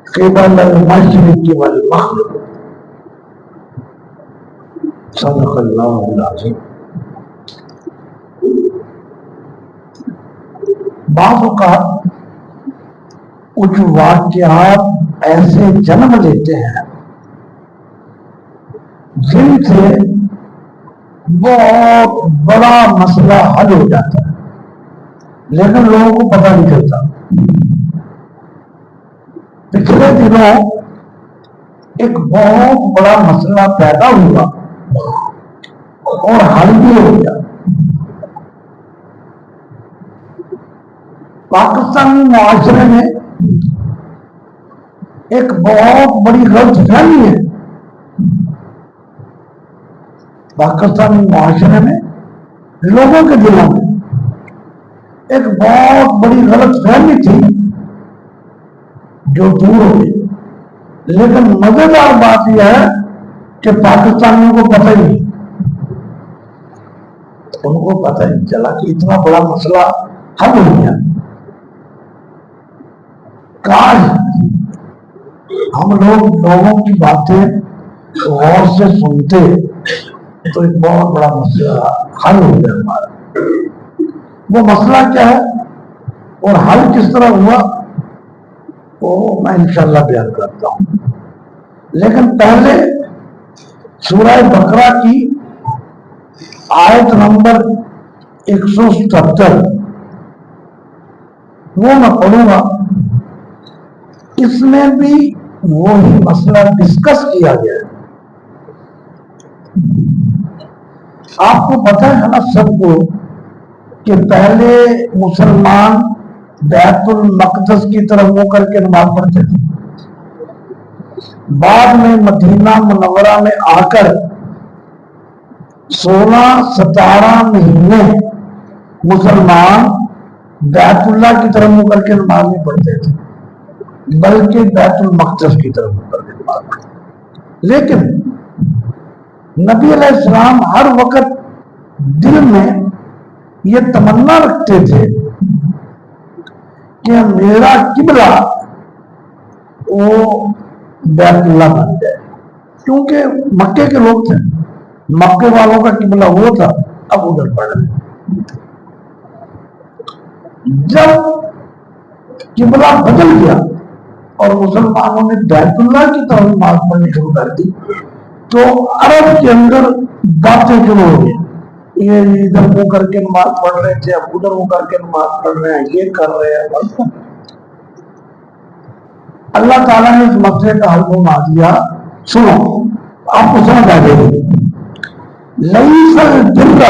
قبل المشرق والمغرب. صدق اللہ العظیم. بعض اوقات کچھ واقعات ایسے جنم لیتے ہیں جن سے بہت بڑا مسئلہ حل ہو جاتا ہے، لیکن لوگوں کو پتہ نہیں چلتا. پچھلے دنوں ایک بہت بڑا مسئلہ پیدا ہوا اور حل بھی ہو گیا. پاکستانی معاشرے میں ایک بہت بڑی غلط فہمی ہے. پاکستانی معاشرے میں لوگوں کے دلوں میں ایک بہت بڑی غلط فہمی تھی جو دور ہو گئی. لیکن مزیدار بات یہ ہے کہ پاکستانیوں کو پتہ ہی نہیں، ان کو پتہ نہیں چلا کہ اتنا بڑا مسئلہ حل ہو گیا. کاش ہم لوگوں کی باتیں غور سے سنتے تو ایک بہت بڑا مسئلہ حل ہو گیا ہمارا. وہ مسئلہ کیا ہے اور حل کس طرح ہوا وہ میں انشاءاللہ بیان کرتا ہوں. لیکن پہلے سورہ بقرہ کی آیت نمبر 177 وہ میں پڑھوں گا. اس میں بھی وہی مسئلہ ڈسکس کیا گیا ہے. آپ کو پتہ ہے نا سب کو کہ پہلے مسلمان بیت المقدس کی طرف منہ کر کے نماز پڑھتے تھے. بعد میں مدینہ منورہ میں آ کر 16-17 مہینے مسلمان بیت اللہ کی طرف منہ کر کے نماز نہیں پڑھتے تھے بلکہ بیت المقدس کی طرف منہ کر کے نماز پڑھتے تھے. لیکن نبی علیہ السلام ہر وقت دل میں یہ تمنا رکھتے تھے کہ میرا قبلہ وہ بیت اللہ بن جائے، کیونکہ مکے کے لوگ تھے، مکے والوں کا قبلہ وہ تھا. اب ادھر پڑھ رہے. جب قبلہ بدل گیا اور مسلمانوں نے بیت اللہ کی طرف نماز پڑھنی شروع کر دی تو عرب کے اندر باتیں شروع ہو گئی. یہ ادھر منہ کر کے نماز پڑھ رہے تھے، اب ادھر منہ کر کے نماز پڑھ رہے ہیں، یہ کر رہے ہیں. اللہ تعالیٰ نے اس مسئلے کا حل فرما دیا. سنو آپ کو سمجھ آ جائے گی. لیس البر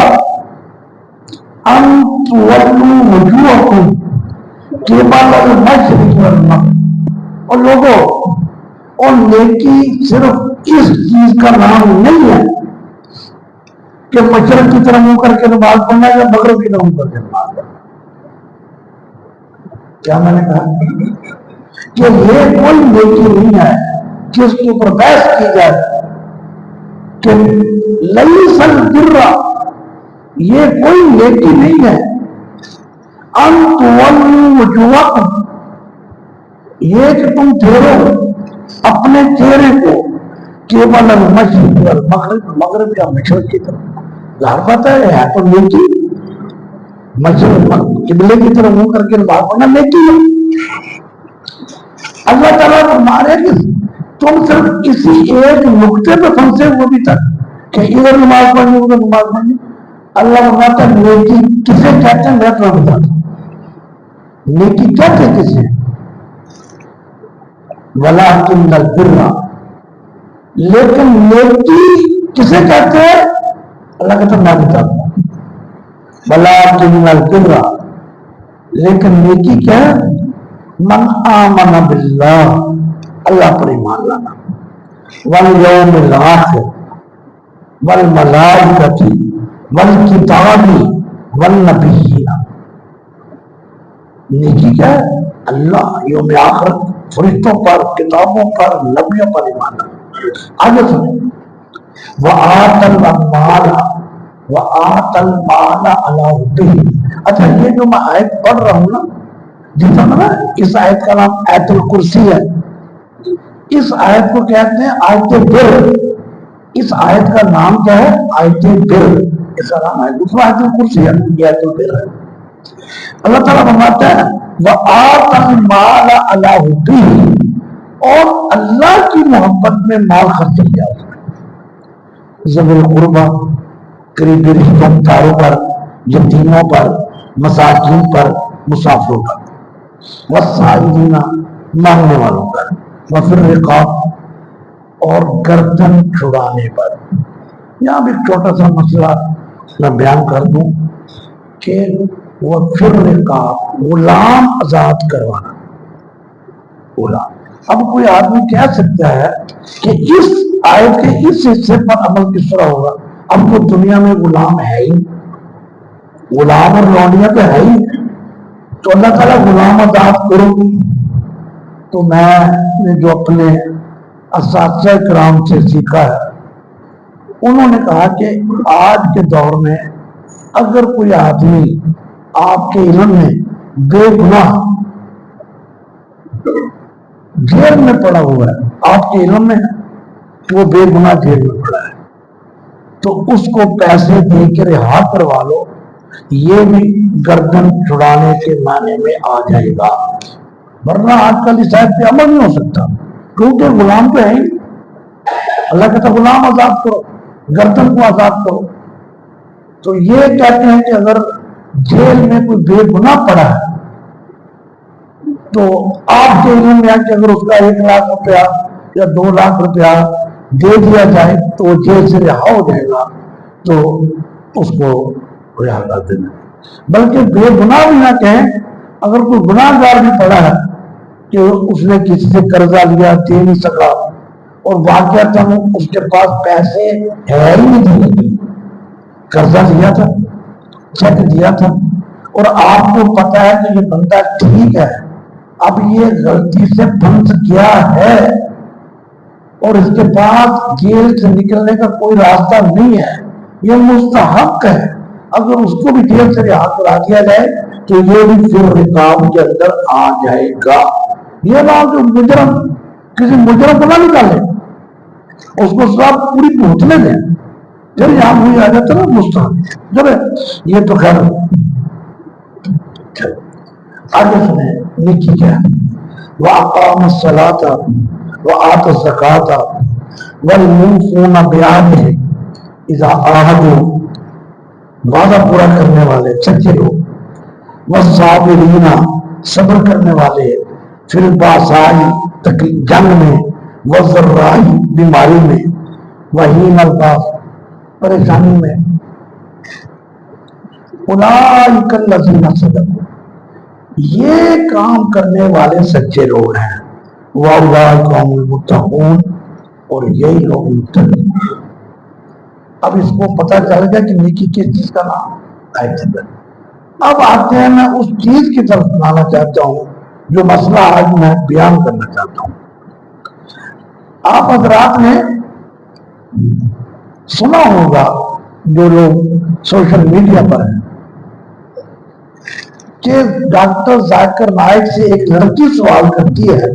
ان تولوا وجوہکم قبل المشرق والمغرب. اور لوگوں، اور نیکی صرف اس چیز کا نام نہیں ہے کہ مشرق کی طرف منہ کر کے نماز پڑھنا یا مغرب کی طرف منہ کر کے نماز پڑھنا. کیا میں نے کہا کہ یہ کوئی نیکی نہیں ہے کہ اس کے اوپر بحث کی جائے کہ لیس البر، یہ کوئی نیکی نہیں ہے ان تولوا وجوہکم، یہ کہ تم پھیرو اپنے چہرے کو قبل المشرق والمغرب، مغرب یا مشرق کی طرف. ظاہر بات ہے تو نیکی مشرق قبلے کی طرف منہ کر کے نماز پڑھنا نیکی ہے. اللہ تعالیٰ فرما رہے کہ تم صرف کسی ایک نقطے پہ پھنسے ہوئے بھی تک کہ ادھر نماز پڑھنی ادھر نماز پڑھنی. اللہ فرماتا ہے نیکی کسے کہتے ہیں میں تمہیں بتاتا ہوں. نیکی کہتے کسے؟ ولکن البر، لیکن نیکی کسے کہتے ہیں؟ اللہ کہتا ہے میں بتاتا ہوں. ولکن البر، لیکن نیکی کیا ہے؟ من آمن باللہ، اللہ پر ایمان لانا، والیوم الآخر والملائکۃ والکتاب والنبیین. نیکی کیا ہے؟ اللہ، یوم آخرت، فرشتوں پر، کتابوں پر، نبیوں پر ایمان لانا. آگے سنیں. وآت المال علی حبہ. اچھا یہ جو میں آیت پڑھ رہا ہوں نا، جیسا نا اس آیت کا نام آیت الکرسی ہے، اس آیت کو کہتے ہیں آیت بر. اس آیت کا نام کیا ہے؟ آیت بر. اس کا نام ہے دوسرا آیت الکرسی ہے، یہ آیت بر ہے. اللہ تعالیٰ فرماتا ہے وَآتَ الْمَالَ عَلَىٰ حُبِّهِ، اور اللہ کی محبت میں مال خرچ کیا ذوی القربہ، قریبی رشتہ داروں پر، یتیموں پر، مساکین پر، مسافروں پر، والسائلین، مانگنے والوں پر، وفی الرقاب، اور گردن چھڑانے پر. یہاں بھی چھوٹا سا مسئلہ میں بیان کر دوں کہ وفی الرقاب، غلام آزاد کروانا. غلام، اب کوئی آدمی کہہ سکتا ہے کہ اس آیت کے اس حصے پر عمل کس طرح ہوگا؟ اب تو دنیا میں غلام ہے ہی، غلام اور لونڈیاں تو ہے ہی، تو اللہ تعالیٰ غلام آزاد کرو. تو میں نے جو اپنے اساتذہ کرام سے سیکھا ہے، انہوں نے کہا کہ آج کے دور میں اگر کوئی آدمی آپ کے علم میں بے گناہ جیل میں پڑا ہوا ہے، آپ کے علم میں وہ بے گناہ جیل میں پڑا ہے، تو اس کو پیسے دے کے رہا کروا لو، یہ بھی گردن چھڑانے کے معنی میں آ جائے گا. ورنہ آج کل اس آیت پہ عمل نہیں ہو سکتا، کیونکہ غلام تو ہے ہی. اللہ کہتا غلام آزاد کرو، گردن کو آزاد کرو. تو یہ کہتے ہیں کہ اگر جیل میں کوئی بے گناہ پڑا ہے تو آپ کے علم میں کہ اگر اس کا 1 لاکھ روپیہ یا 2 لاکھ روپیہ دے دیا جائے تو وہ جیل سے رہا ہو جائے گا، تو اس کو رہا کر دینا. بلکہ بے گناہ بھی نہ کہیں، اگر کوئی گناہ گار بھی پڑا ہے کہ اس نے کسی سے قرضہ لیا، دے نہیں سکا، اور واقعہ اس کے پاس پیسے ہے ہی نہیں دینے، قرضہ دیا تھا، چیک دیا تھا، اور آپ کو پتا ہے کہ یہ بندہ ٹھیک ہے، اب یہ غلطی سے پھنس گیا ہے اور اس کے پاس جیل سے نکلنے کا کوئی راستہ نہیں ہے، یہ مستحق ہے، اگر اس کو بھی جیل سے رہا کرا دیا جائے تو یہ بھی پھر رکاب کے اندر آ جائے گا. یہ بات جو مجرم کسی مجرم کو نہ نکالے، اس کو سب پوری پہنچنے دیں، پھر یہاں ہوئی آ جاتا نا مستحق. جب یہ تو خیر آگے سنیں نیکی کیا ہے. وَأَقَامَ الصَّلَاةَ وَآتَ الزَّكَاةَ وَالْمُوفُونَ بِعَهْدِهِمْ إِذَا عَاهَدُوا، وعدہ پورا کرنے والے سچے لوگ، وَالصَّابِرِينَ، صبر کرنے والے، فِي الْبَأْسَاءِ، جنگ میں، وَالضَّرَّاءِ، بیماری میں، وَحِينَ الْبَأْسِ، پریشانی میں. أُولَٰئِكَ الَّذِينَ صَدَقُوا، یہ کام کرنے والے سچے لوگ ہیں. وَأُولَٰئِكَ هُمُ الْمُتَّقُونَ، اور یہی لوگ متقی. اب اس کو پتہ چل گیا کہ نیکی کس چیز کا نام ہے. اب آتے ہیں، میں اس چیز کی طرف لانا چاہتا ہوں جو مسئلہ آج میں بیان کرنا چاہتا ہوں. آپ حضرات نے سنا ہوگا، جو لوگ سوشل میڈیا پر ہیں، کہ ڈاکٹر ذاکر نائک سے ایک لڑکی سوال کرتی ہے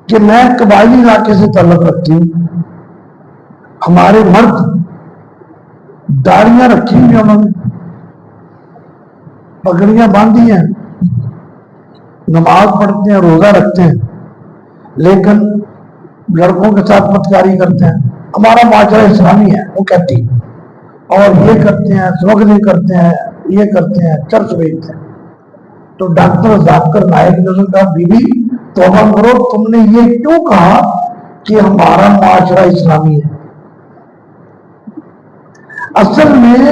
کہ میں قبائلی علاقے سے تعلق رکھتی ہوں، ہمارے مرد داڑیاں رکھی ہوئی، انہوں نے پگڑیاں باندھی ہیں، نماز پڑھتے ہیں، روزہ رکھتے ہیں، لیکن لڑکوں کے ساتھ بدکاری کرتے ہیں. ہمارا معاشرہ اسلامی ہے، وہ کہتی، اور یہ کرتے ہیں، سمگلنگ کرتے ہیں، یہ کرتے ہیں، چرچ بیچتے ہیں. تو ڈاکٹر ذاکر نائک نے کہا بی بی توبہ کرو، تم نے یہ کیوں کہا کہ ہمارا معاشرہ اسلامی ہے؟ اصل میں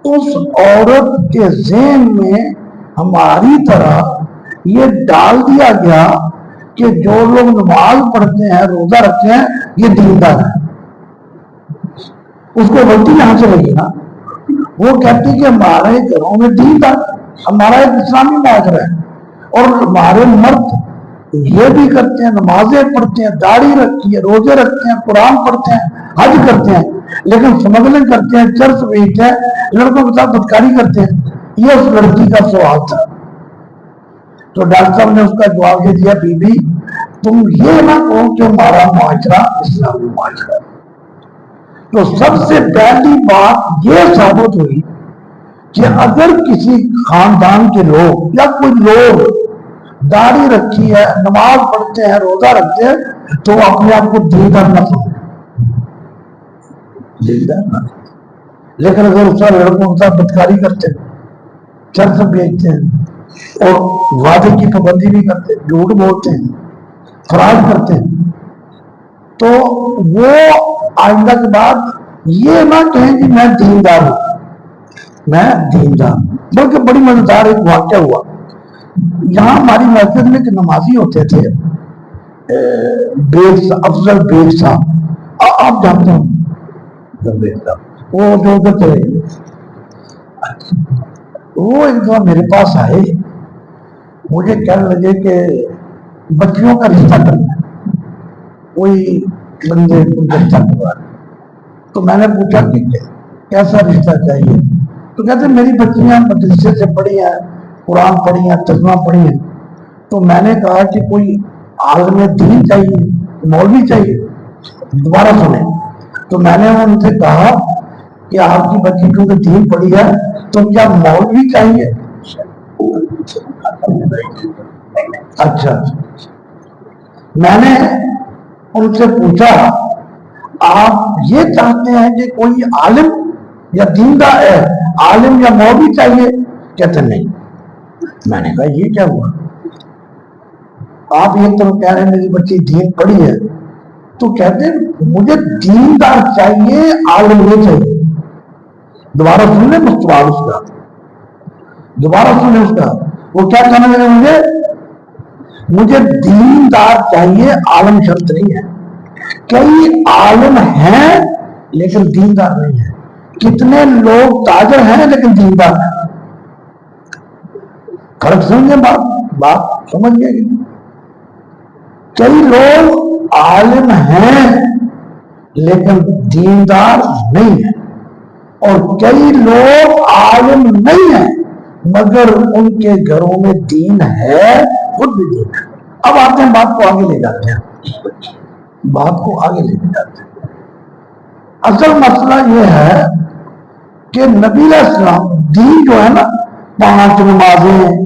اس عورت کے ذہن میں ہماری طرح یہ ڈال دیا گیا کہ جو لوگ نماز پڑھتے ہیں، روزہ رکھتے ہیں، یہ دیندار ہے. اس کو غلطی یہاں سے لگی نا. وہ کہتی کہ ہمارے گھروں میں دیندار، ہمارا ایک اسلامی معاشرہ ہے، اور ہمارے مرد یہ بھی کرتے ہیں، نمازیں پڑھتے ہیں، داڑھی رکھتی ہے، روزے رکھتے ہیں، قرآن پڑھتے ہیں، حج کرتے ہیں، لیکن سمگلنگ کرتے ہیں، چرچ بیچتے ہیں، لڑکوں کے ساتھ بدکاری کرتے ہیں. یہ اس لڑکی کا سوال تھا. تو ڈاکٹر صاحب نے اس کا جواب یہ دیا، بی بی تم یہ نہ کہو کہ ہمارا معاشرہ اسلامی معاشرہ ہے۔ تو سب سے پہلی بات یہ ثابت ہوئی کہ اگر کسی خاندان کے لوگ یا کوئی لوگ داڑھی رکھی ہے، نماز پڑھتے ہیں، روزہ رکھتے ہیں، تو وہ اپنے آپ کو دیندار نہ سمجھے، دیندار نہ سمجھے۔ لیکن اگر اس کا لڑکوں ان کا بدکاری کرتے ہیں، چرس بیچتے ہیں اور وعدے کی پابندی بھی کرتے ہیں، جھوٹ بولتے ہیں، فراڈ کرتے ہیں، تو وہ آئندہ کے بعد یہ نہ کہیں کہ میں دیندار ہوں، میں دیندار ہوں۔ بلکہ بڑی مزیدار ایک واقعہ ہوا، یہاں ہماری مسجد میں ایک نمازی ہوتے تھے، افضل بیگ صاحب، آپ جانتے ہیں وہ جو ادھر تھے، وہ ایک دفعہ میرے پاس آئے، مجھے کہنے لگے کہ بچیوں کا رشتہ کرنا ہے، کوئی بندے کو رشتہ کروا رہے۔ تو میں نے پوچھا کہ کیسا رشتہ چاہیے؟ تو کہتے میری بچیاں مدرسے سے پڑھی ہیں، قرآن پڑھی ہیں، ترجمہ پڑھی ہیں۔ تو میں نے کہا کہ کوئی عالم دین چاہیے، مولوی چاہیے؟ دوبارہ سنیں، تو میں نے ان سے کہا کہ آپ کی بچی کیونکہ دین پڑھی ہے تو کیا مولوی چاہیے؟ اچھا، میں نے ان سے پوچھا آپ یہ چاہتے ہیں کہ کوئی عالم یا دیندار ہے، عالم یا مولوی چاہیے؟ کہتے نہیں۔ میں نے کہا یہ کیا ہوا؟ آپ ایک طرف کہہ رہے ہیں میری بچی دین پڑھی ہے، تو کہتے ہیں مجھے دیندار چاہیے، عالم نہیں چاہیے۔ دوبارہ سن لیں مستوار اس کا، دوبارہ سن لیں اس کا، وہ کیا کہنے لگے؟ مجھے دیندار چاہیے، عالم شرط نہیں ہے۔ کئی عالم ہیں لیکن دیندار نہیں ہے، کتنے لوگ تاجر ہیں لیکن دیندار ہیں۔ فرق سمجھیں، بات سمجھ گئے؟ کئی لوگ عالم ہیں لیکن دیندار نہیں ہیں، اور کئی لوگ عالم نہیں ہیں مگر ان کے گھروں میں دین ہے، خود بھی دین ہے۔ اب آتے ہیں بات کو آگے لے جاتے ہیں، بات کو آگے لے جاتے ہیں۔ اصل مسئلہ یہ ہے کہ نبی علیہ السلام دین جو ہے نا، 5 نمازیں،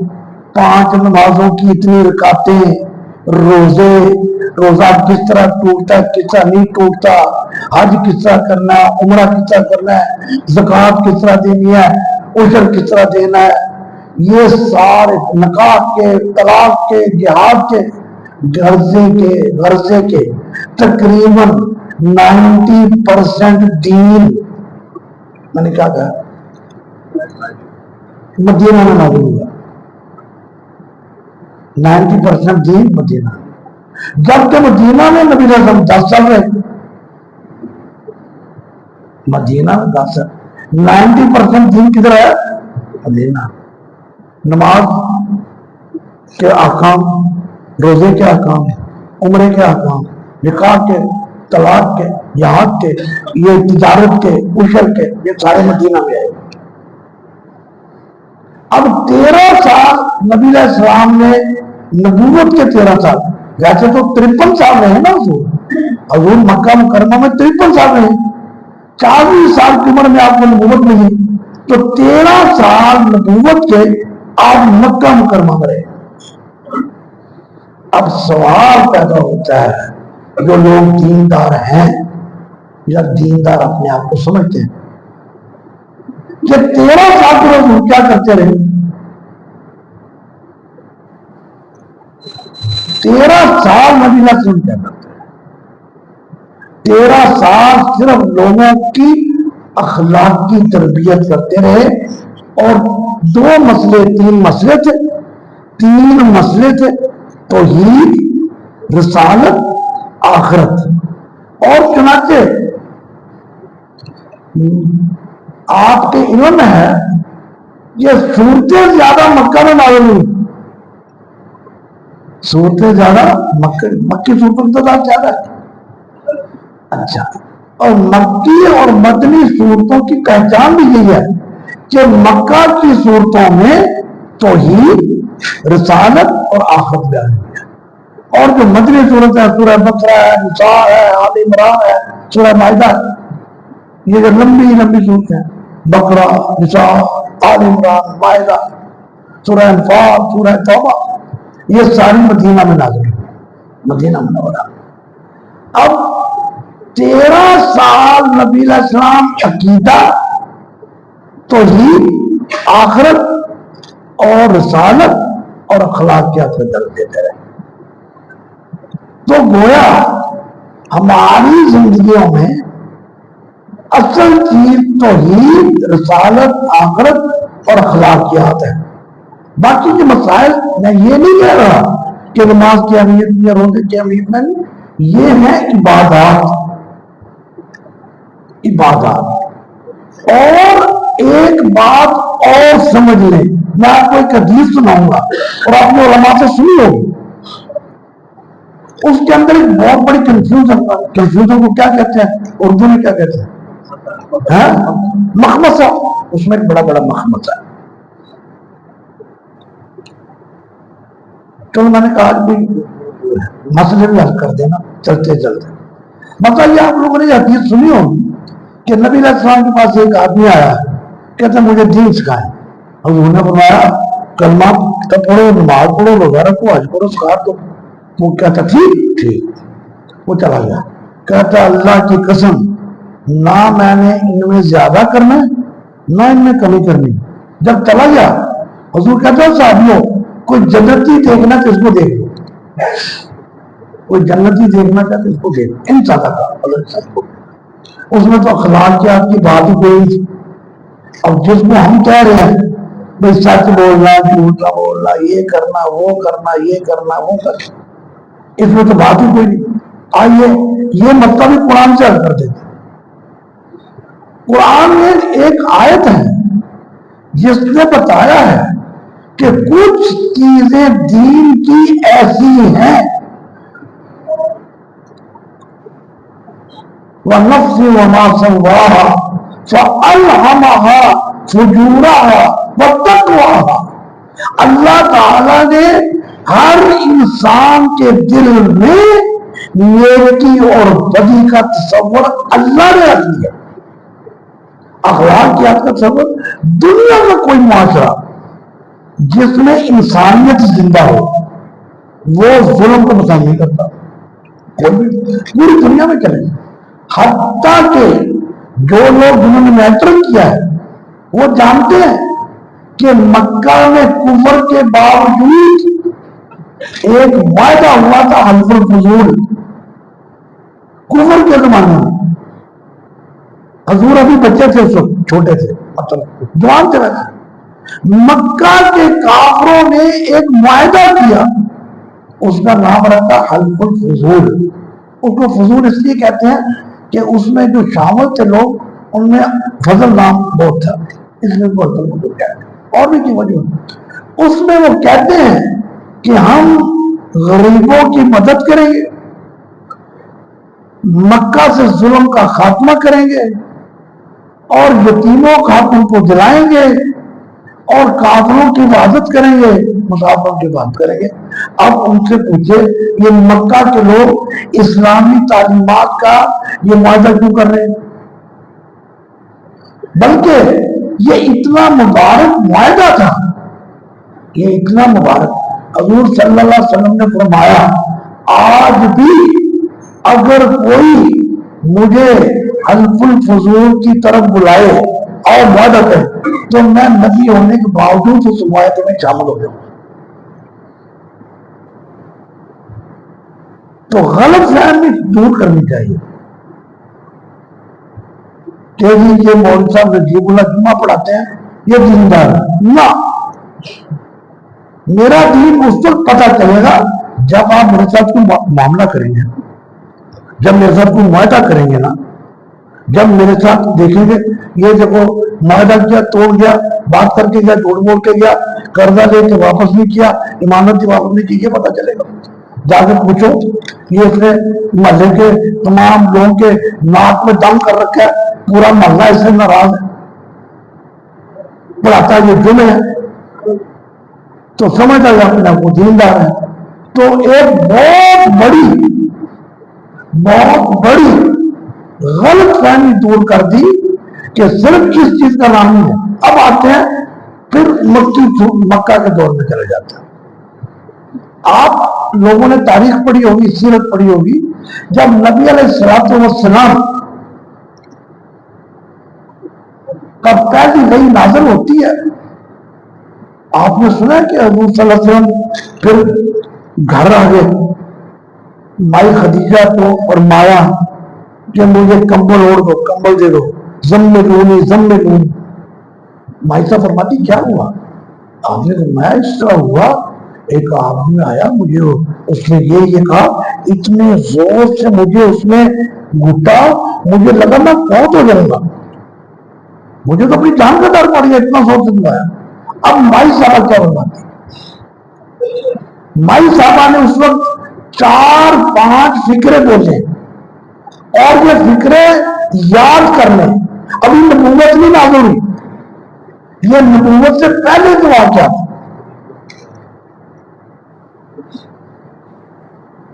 5 نمازوں کی اتنی رکعتیں، روزہ کس طرح ٹوٹتا ہے، کس طرح نہیں ٹوٹتا، حج کس طرح کرنا ہے، عمرہ کس طرح کرنا ہے، زکوٰۃ کس طرح دینی ہے، عشر کس طرح دینا ہے، یہ سارے نکاح کے، طلاق کے، جہاد کے، غرضے کے تقریباً 90% دین، میں نے کیا کہا، مدینہ میں نازل ہوا۔ 90% دین مدینہ، جبکہ مدینہ میں نبی علیہ السلام 10 سال رہے، مدینہ میں 10 سال، 90% دین کدھر ہے؟ مدینہ۔ نماز کے احکام، روزے کے احکام، عمرے کے احکام، نکاح کے، طلاق کے، جہاد کے، یہ تجارت کے، عشر کے، یہ سارے مدینہ میں ہے۔ اب 13 سال نبی علیہ السلام نے نبوت کے 13 سال، ویسے تو 53 سال رہے نا حضور مکہ مکرمہ میں 53 سال رہے، 40 سال کی عمر میں آپ کو نبوت ملی، تو 13 سال نبوت کے آپ مکہ مکرمہ میں رہے۔ اب سوال پیدا ہوتا ہے، جو لوگ دیندار ہیں یا دیندار اپنے آپ کو سمجھتے ہیں، کہ 13 سال کے لوگ کیا کرتے رہے؟ 13 سال نبی اللہ سے کیا کرتے ہیں؟ 13 سال صرف لوگوں کی اخلاقی تربیت کرتے رہے، اور 2 مسئلے، 3 مسئلے تھے، 3 مسئلے تھے، توحید، رسالت، آخرت۔ اور چنانچہ آپ کے علم میں ہے یہ صورتیں زیادہ مکہ میں نازل ہوئی، صورتیں زیادہ مکی صورتوں کی تعداد زیادہ ہے۔ اچھا، اور مکی اور مدنی صورتوں کی پہچان بھی یہی ہے کہ مکہ کی صورتوں میں توحید، رسالت اور آخرت بیان کیا. اور جو مدنی صورت ہے سورہ بقرہ ہے، نساء ہے، آل عمران ہے، سورہ مائدہ، یہ جو لمبی لمبی صورت ہے، بقرہ، نساء، آل عمران، مائدہ، سورہ انفال، سورہ توبہ، یہ ساری مدینہ میں نازل ہوئی، مدینہ منورہ. اب 13 سال نبی علیہ السلام عقیدہ، توحید، آخرت اور رسالت اور اخلاقیات کا درس دیتے رہے. تو گویا ہماری زندگیوں میں اصل چیز توحید، رسالت، آخرت اور اخلاقیات ہے. باقی کے مسائل میں یہ نہیں کہہ رہا کہ نماز کی اہمیت یا روزے کی اہمیت نہیں، یہ ہے عبادات. اور ایک بات اور سمجھ لیں، میں آپ کو ایک حدیث سناؤں گا اور آپ نے علماء سے سنی ہوگی. اس کے اندر ایک بہت بڑی کنفیوژن کو کیا کہتے ہیں اردو میں، کیا کہتے ہیں، مخمصہ. اس میں ایک بڑا بڑا مخمصہ ہے. تو میں نے کہا کہ مسئلے بھی حل کر دینا چلتے چلتے. بتائیے آپ لوگوں نے یہ حدیث سنی ہوگی کہ نبی علیہ السلام کے پاس ایک آدمی آیا، کہتے مجھے دین سکھائیں. حضور نے فرمایا کلمہ پڑھو، نماز پڑھو، روزہ رکھو، حج کرو، سکھا دو. وہ کہتا ٹھیک. وہ چلا گیا. کہتا اللہ کی قسم، نہ میں نے ان میں زیادہ کرنا نہ ان میں کمی کرنی. جب چلا گیا حضور کہتا صحابیوں، کوئی جنتی دیکھنا تو اس کو دیکھ لو، کوئی جنتی دیکھنا چاہتے اس کو دیکھ لو. ان سادہ کا اس میں تو اخلاقیات کی بات ہی کوئی تھی. اب جس میں ہم کہہ رہے ہیں بھائی سچ بولنا، جھوٹ نہ بولنا، یہ کرنا، وہ کرنا، یہ کرنا، وہ کرنا، اس میں تو بات ہی کوئی نہیں. آئیے یہ مطلب بھی قرآن سے حل کر دیتے. قرآن میں ایک آیت ہے جس نے بتایا ہے کہ کچھ چیزیں دین کی ایسی ہیں، وَنَفْسِ وَمَا سَوَّاهَا فَأَلْهَمَهَا فُجُورَهَا وَتَقْوَاهَا. اللہ تعالیٰ نے ہر انسان کے دل میں نیکی اور بدی کا تصور اللہ نے رکھ دیا. اخلاقیات کا تصور. دنیا کا کوئی معاشرہ جس میں انسانیت زندہ ہو وہ ظلم کو پسند نہیں کرتا. کوئی بھی پوری دنیا میں چلے، حتیٰ کہ جو لوگ جنہوں نے میٹرک کیا ہے وہ جانتے ہیں کہ مکہ میں کفر کے باوجود ایک معاہدہ ہوا تھا حلف الفضول. کفر کے زمانے میں حضور ابھی بچے تھے، اس وقت چھوٹے تھے، مطلب جوان تھے. مکہ کے کافروں نے ایک معاہدہ کیا، اس کا نام رکھا حلف الفضول. اس کو فضول اس لیے کہتے ہیں کہ اس میں جو شامل تھے لوگ ان میں فضل نام بہت تھا، اس لیے فضل کہتے ہیں. اور بھی کی وجہ اس میں وہ کہتے ہیں کہ ہم غریبوں کی مدد کریں گے، مکہ سے ظلم کا خاتمہ کریں گے، اور یتیموں کا حق ان کو دلائیں گے، اور کافروں کی حفاظت کریں گے، مسافروں کی بات کریں گے. اب ان سے پوچھے یہ مکہ کے لوگ اسلامی تعلیمات کا یہ معاہدہ کیوں کر رہے ہیں؟ بلکہ یہ اتنا مبارک معاہدہ تھا، یہ اتنا مبارک. حضور صلی اللہ علیہ وسلم نے فرمایا آج بھی اگر کوئی مجھے حلف الفضول کی طرف بلائے اور معاہدہ کرے تو میں نبی ہونے کے باوجود اس معاہدے میں شامل ہو جاؤں. تو غلط فہمی دور کرنی چاہیے کہ یہ مولوی صاحب نجیب اللہ جمعہ پڑھاتے ہیں یہ دیندار نہ. میرا دین اس وقت پتہ چلے گا جب آپ میرے ساتھ کوئی معاملہ کریں گے، جب میرے ساتھ کوئی معاہدہ کریں گے نا، جب میرے ساتھ دیکھیں گے یہ دیکھو معاہدہ کیا، توڑ گیا، بات کر کے گیا، جھوٹ بول کے گیا، قرضہ لے کے واپس نہیں کیا، امانت کی واپس نہیں کی، یہ پتہ چلے گا. جا کے پوچھو یہ اس نے محلے کے تمام لوگوں کے ناک میں دم کر رکھا ہے، پورا محلہ اس سے ناراض ہے، پڑھاتا ہے یہ جرم ہے. تو سمجھتا ہے اپنے آپ کو دیندار ہے. تو ایک بہت بڑی غلط فہمی دور کر دی کہ صرف کس چیز کا نام ہے. اب آتے ہیں پھر مکہ کے دور میں چلے جاتے ہیں. آپ لوگوں نے تاریخ پڑھی ہوگی, سیرت پڑھی ہوگی, جب نبی علیہ الصلوۃ والسلام کا پہلی وحی نازل ہوتی ہے, آپ نے سنا کہ حضور صلی اللہ علیہ وسلم پھر گھر آ گئے, مائی خدیجہ کو فرمایا کہ مجھے کمبل اوڑھ دو, کمبل دے دو, زملونی. مائی صاحب فرماتی کیا ہوا؟ آپ نے فرمایا اس طرح ہوا, ایک آدمی آیا, مجھے اس نے یہ کہا, اتنے زور سے مجھے اس نے گھٹا, مجھے لگا میں فوت ہو جاؤں گا, مجھے تو اپنی جان کا ڈر پڑ گیا, اتنا زور سے دکھایا. اب مائی صاحب کیا فرماتی؟ مائی صاحبہ نے اس وقت 4-5 فکرے بولے, اور یہ فکرے یاد کرنے. ابھی نبوت نہیں نازل ہوئی, یہ نبوت سے پہلے تو واقعہ تھا.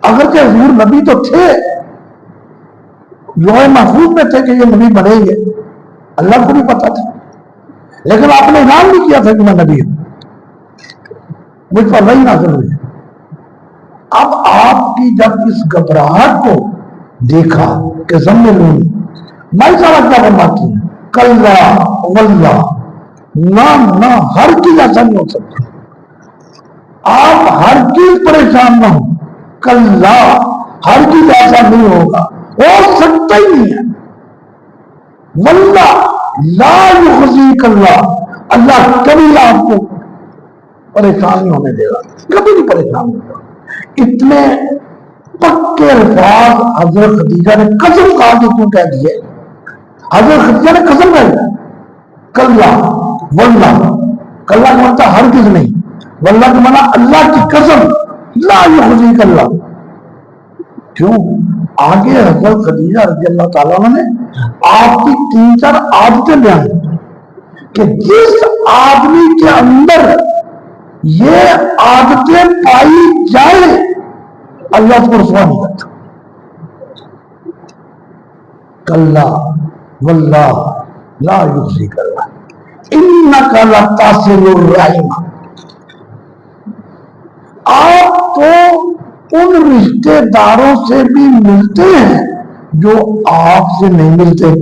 اگرچہ حضور نبی تو تھے, لوح محفوظ میں تھے کہ یہ نبی بنیں گے, اللہ کو بھی پتا تھا, لیکن آپ نے اعلان نہیں کیا تھا کہ میں نبی ہوں, مجھ پر وحی نازل ہوئی. اب آپ کی جب اس گھبراہٹ کو دیکھا کہ زملونی, مائی صاحب کیا فرماتی ہیں, کلا واللہ, نہ ہر چیز ایسا نہیں ہو سکتا, آپ ہر چیز پریشان نہ ہو, کلا ہر چیز ایسا نہیں ہوگا, ہو سکتا ہی نہیں ہے. واللہ لا یخزیک اللہ, اللہ کبھی آپ کو پریشان نہیں ہونے دے گا, کبھی نہیں پریشان ہوگا. اتنے پکے الفاظ حضرت خدیجہ نے قسم کھا کے کیوں کہہ دیے؟ حضرت خدیجہ نے قسم کہی, کلا واللہ, کلا کا مطلب ہرگز نہیں, واللہ کا مطلب اللہ کی قسم, لا یخزیک اللہ. کیوں؟ آگے حضرت خدیجہ رضی اللہ تعالیٰ عنہ نے آپ کی 3-4 عادتیں بیان کہ جس آدمی کے اندر یہ عادتیں پائی جائے اللہ اس کو رسوا نہیں کرتا. کلا واللہ لا یخزیک اللہ انک لتصل الرحم. آپ تو ان رشتے داروں سے بھی ملتے ہیں جو آپ سے نہیں ملتے.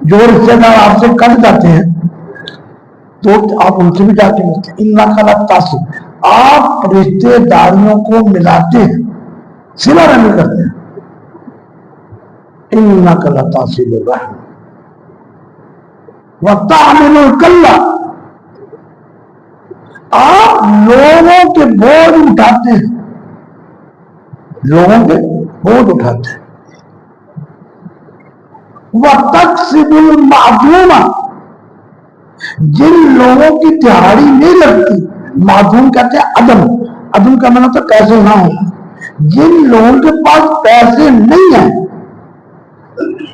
جو رشتے دار آپ سے کٹ جاتے ہیں تو آپ ان سے بھی جا کے ملتے. انک لتصل, آپ رشتے داریوں کو ملاتے ہیں, صلہ رحمی کرتے ہیں. انک لتصل الرحم وتحمل الکل, آپ لوگوں کے بوجھ اٹھاتے ہیں, لوگوں کے بوجھ اٹھاتے ہیں. وتکسب المعدوم, جن لوگوں کی دہاڑی نہیں لگتی, معدوم کہتے ہیں عدم, عدم کا معنی تو پیسے نہ ہونا, جن لوگوں کے پاس پیسے نہیں ہیں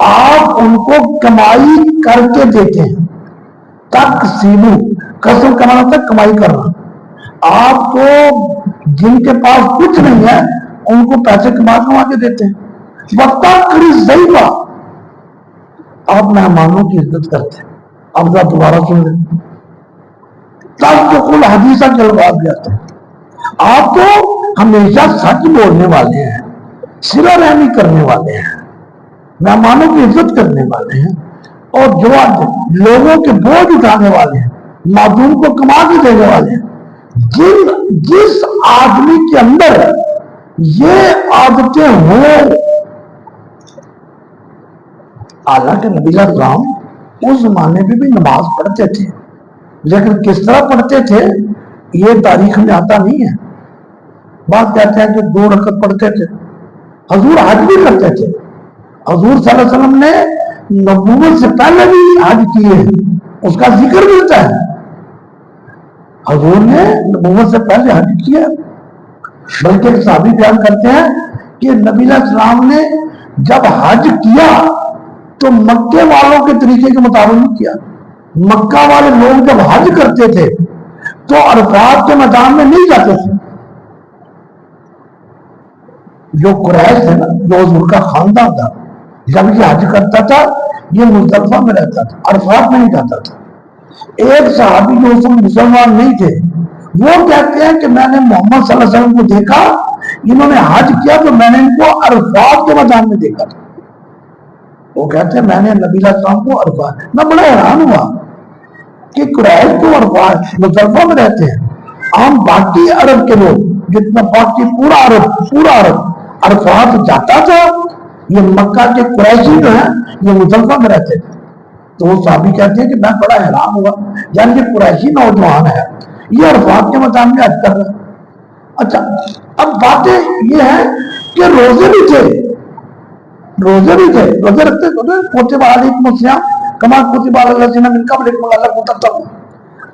آپ ان کو کمائی کر کے دیتے ہیں. تکسیبو, کسب کا معنی تھا کمائی کرنا. آپ کو جن کے پاس کچھ نہیں ہے ان کو پیسے کما کے دیتے ہیں. وتقری الضیف, آپ مہمانوں کی عزت کرتے ہیں. اب ذرا دوبارہ سن لیں, تصدق الحدیث کے الفاظ بھی آتے ہیں. آپ تو ہمیشہ سچ بولنے والے ہیں, صلہ رحمی کرنے والے ہیں, مہمانوں کی عزت کرنے والے ہیں, اور جو لوگوں کے بوجھ اٹھانے والے ہیں, معدوم کو کما کے دینے والے ہیں. جس آدمی کے اندر یہ عادتیں ہوں, حالانکہ نبی علیہ السلام اس زمانے میں بھی نماز پڑھتے تھے, لیکن کس طرح پڑھتے تھے یہ تاریخ میں آتا نہیں ہے. بات کہتے ہیں کہ 2 رکعت پڑھتے تھے. حضور حج بھی کرتے تھے. حضور صلی اللہ علیہ وسلم نے نبوت سے پہلے بھی حج کیے, اس کا ذکر ملتا ہے. حضور نے نبوت سے پہلے حج کیا, بلکہ ایک صحابی بیان کرتے ہیں کہ نبی علیہ السلام نے جب حج کیا تو مکے والوں کے طریقے کے مطابق نہیں کیا. مکہ والے لوگ جب حج کرتے تھے تو عرفات کے میدان میں نہیں جاتے تھے. جو قریش تھے نا، جو حضور کا خاندان تھا، جب یہ حج کرتا تھا یہ مزدلفہ میں رہتا تھا، عرفات میں نہیں جاتا تھا. ایک صحابی جو اس وقت مسلمان نہیں تھے وہ کہتے ہیں کہ میں نے محمد صلی اللہ علیہ وسلم کو دیکھا، انہوں نے حج کیا تو میں نے ان کو عرفات کے میدان میں دیکھا تھا. وہ کہتے ہیں میں نے نبی علیہ السلام کو عرفات، میں بڑا حیران ہوا کہ قریش کو عرفات مزدلفہ میں رہتے ہیں. عام باقی عرب کے لوگ جتنا باقی پورا عرب عرفات جاتا تھا، یہ مکہ کے قریشی جو ہیں یہ مزدلفہ میں رہتے تھے. تو وہ صحابی کہتے ہیں کہ میں بڑا حیران ہوا، یعنی یہ قریشی نوجوان ہے یہ عرفات کے میدان میں حج کر رہا ہے. اچھا اب باتیں یہ ہیں کہ روزے بھی تھے، روزے رکھتے تھے. کتب علیکم الصیام کما کتب علی الذین من قبلکم لعلکم تتقون.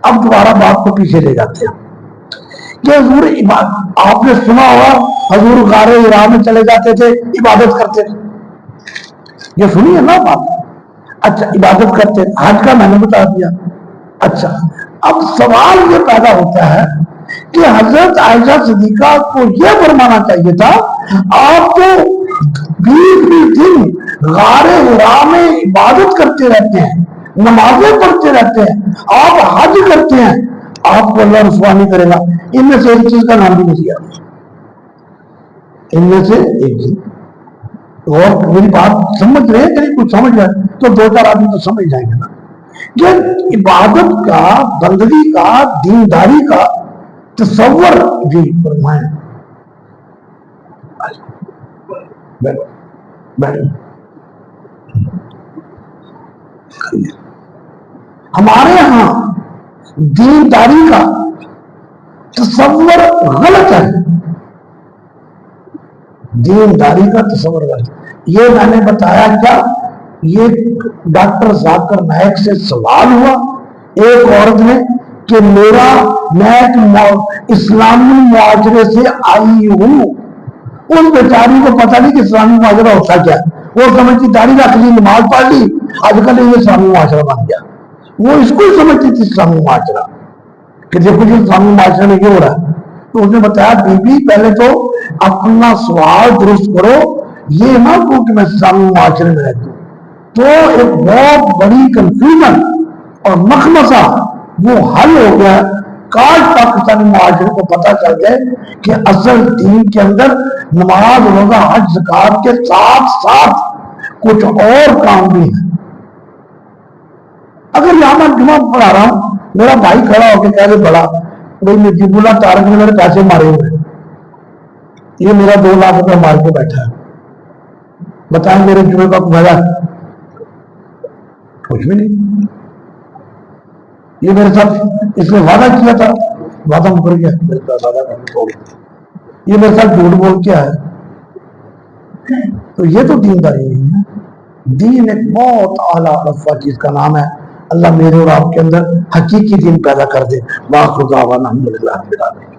اب دوبارہ بات کو پیچھے لے جاتے ہیں کہ حضور آپ نے سنا ہوگا حضور غار حرا میں چلے جاتے تھے، عبادت کرتے تھے. یہ سنی ہے نا بات. اچھا عبادت کرتے، حج کا میں نے بتا دیا. اچھا اب سوال یہ پیدا ہوتا ہے کہ حضرت عائشہ صدیقہ کو یہ فرمانا چاہیے تھا آپ تو 20 دن غار حرا میں عبادت کرتے رہتے ہیں، نمازیں پڑھتے رہتے ہیں، آپ حج کرتے ہیں، آپ کو اللہ رسوا نہیں کرے گا. ان میں سے ایک چیز کا نام بھی نہیں دیا، ان میں سے ایک چیز. اور میری بات سمجھ رہے ہیں کہ کچھ سمجھ رہے ہیں تو 2-4 آدمی تو سمجھ جائیں گے نا کہ عبادت کا، بندگی کا، دینداری کا تصور. جی فرمائیں. ہمارے ہاں دینداری کا تصور غلط ہے، دینداری کا تصور غلط. یہ میں نے بتایا کیا، یہ ڈاکٹر ذاکر نائک سے سوال ہوا ایک عورت نے کہ میں ایک اسلامی معاشرے سے آئی ہوں. اس بیچاری کو پتہ نہیں کہ اسلامی معاشرہ ہوتا کیا، وہ سمجھتی داڑھی رکھ لی، نماز پڑھ لی، آج کل یہ اسلامی معاشرہ بن گیا. وہ اس کو ہی سمجھتی تھی اسلامی معاشرہ کہ دیکھو جی اسلامی معاشرے میں یہ ہو رہا ہے. تو اس نے بتایا بی بی پہلے تو اپنا سوال درست کرو، یہ نہ کہو کہ میں اسلامی معاشرے میں رہتی ہوں. تو ایک بہت بڑی کنفیوژن اور مخمصہ وہ حل ہو گیا. کاش پاکستانی معاشرے کو پتہ چل جائے کہ اصل دین کے اندر نماز، روزہ، حج، زکات کے ساتھ ساتھ کچھ اور کام بھی ہیں. اگر یہاں میں جمعہ پڑھا رہا ہوں، میرا بھائی کھڑا ہو کے کہہ دے بڑا بھائی نجیب اللہ تارک نے میرے پیسے مارے ہوئے، یہ میرا 2 لاکھ روپے مار کے بیٹھا ہے، بتائیں میرے جمعے کا وجہ کچھ بھی نہیں. یہ میرے ساتھ اس نے وعدہ کیا تھا، وعدہ مکر گیا، میرے ساتھ وعدہ کرنے چھوڑ دیا. یہ میرے ساتھ جھوٹ بول کے آیا. تو یہ تو دینداری نہیں ہے. دین ایک بہت اعلیٰ رفع چیز کا نام ہے. اللہ میرے اور آپ کے اندر حقیقی دین پیدا کر دے. واخر دعوانا الحمدللہ رب العالمین.